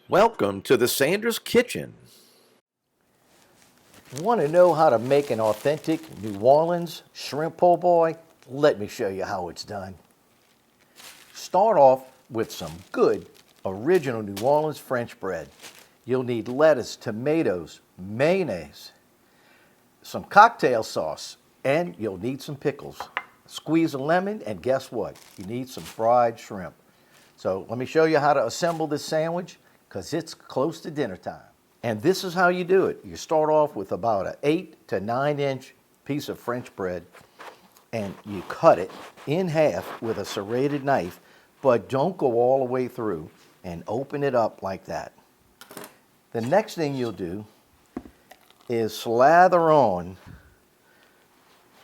Welcome to the Sanders Kitchen. Want to know how to make an authentic New Orleans shrimp po' boy? Let me show you how it's done. Start off with some good original New Orleans French bread. You'll need lettuce, tomatoes, mayonnaise, some cocktail sauce, and you'll need some pickles. Squeeze a lemon, and guess what? You need some fried shrimp. So let me show you how to assemble this sandwich because it's close to dinner time. And this is how you do it. You start off with about an 8 to 9 inch piece of French bread and you cut it in half with a serrated knife, but don't go all the way through, and open it up like that. The next thing you'll do is slather on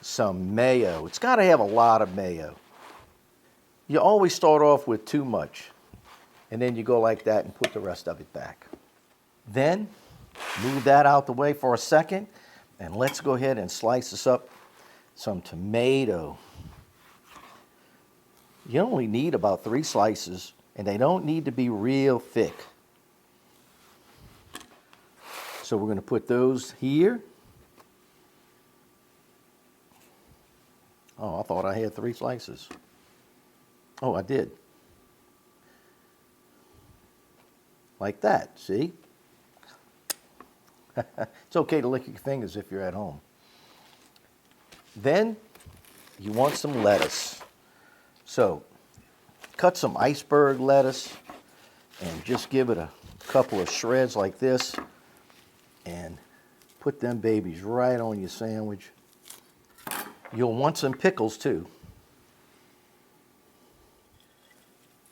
some mayo. It's got to have a lot of mayo. You always start off with too much, and then you go like that and put the rest of it back. Then move that out the way for a second, and let's go ahead and slice this up some tomato. You only need about 3 slices, and they don't need to be real thick. So we're going to put those here. Oh, I thought I had 3 slices. Oh, I did. Like that, see? It's okay to lick your fingers if you're at home. Then you want some lettuce. So cut some iceberg lettuce and just give it a couple of shreds like this and put them babies right on your sandwich. You'll want some pickles too.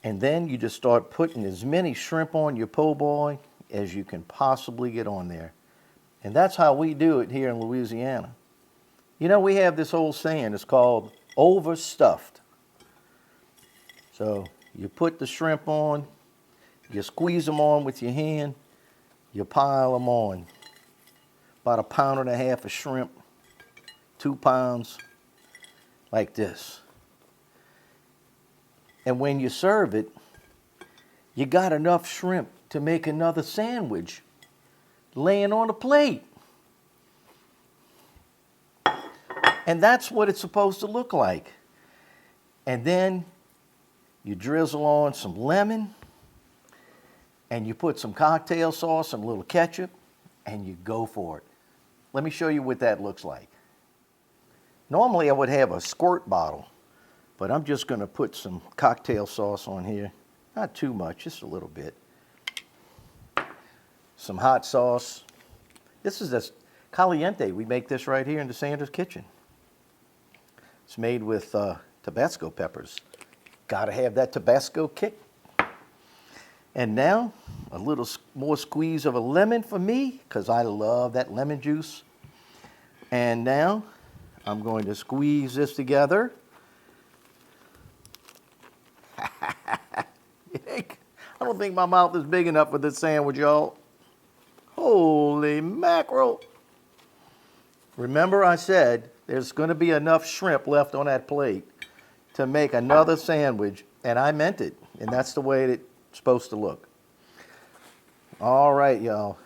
And then you just start putting as many shrimp on your po' boy as you can possibly get on there. And that's how we do it here in Louisiana. You know, we have this old saying, it's called overstuffed. So you put the shrimp on, you squeeze them on with your hand, you pile them on. About 1.5 pounds of shrimp, 2 pounds, like this. And when you serve it, you got enough shrimp to make another sandwich laying on a plate. And that's what it's supposed to look like. And then you drizzle on some lemon, and you put some cocktail sauce, some little ketchup, and you go for it. Let me show you what that looks like. Normally I would have a squirt bottle, but I'm just going to put some cocktail sauce on here. Not too much, just a little bit. Some hot sauce. This is this caliente. We make this right here in the Sanders Kitchen. It's made with Tabasco peppers. Gotta have that Tabasco kick. And now, a little more squeeze of a lemon for me, because I love that lemon juice. And now, I'm going to squeeze this together. I don't think my mouth is big enough for this sandwich, y'all. Holy mackerel. Remember I said there's going to be enough shrimp left on that plate to make another sandwich, and I meant it, and that's the way it's supposed to look. All right, y'all.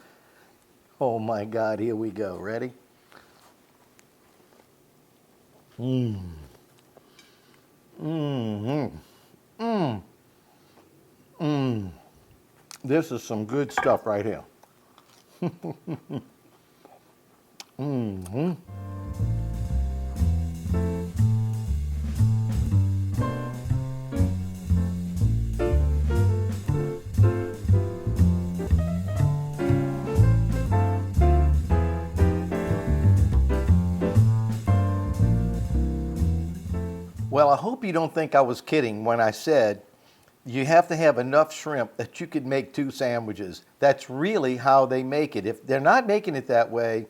Oh my God, here we go. Ready? This is some good stuff right here. Well, I hope you don't think I was kidding when I said you have to have enough shrimp that you could make 2 sandwiches. That's really how they make it. If they're not making it that way,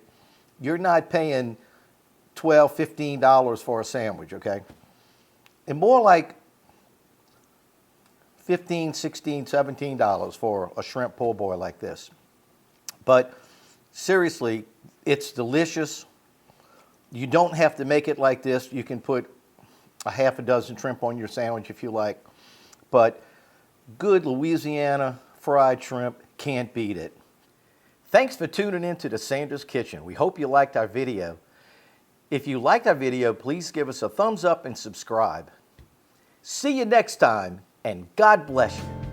you're not paying $12, $15 for a sandwich, okay? And more like $15, $16, $17 for a shrimp po' boy like this. But seriously, it's delicious. You don't have to make it like this. You can put a half a dozen shrimp on your sandwich if you like. But good Louisiana fried shrimp, can't beat it. Thanks for tuning in to the Sandra's Kitchen. We hope you liked our video. If you liked our video, please give us a thumbs up and subscribe. See you next time, and God bless you.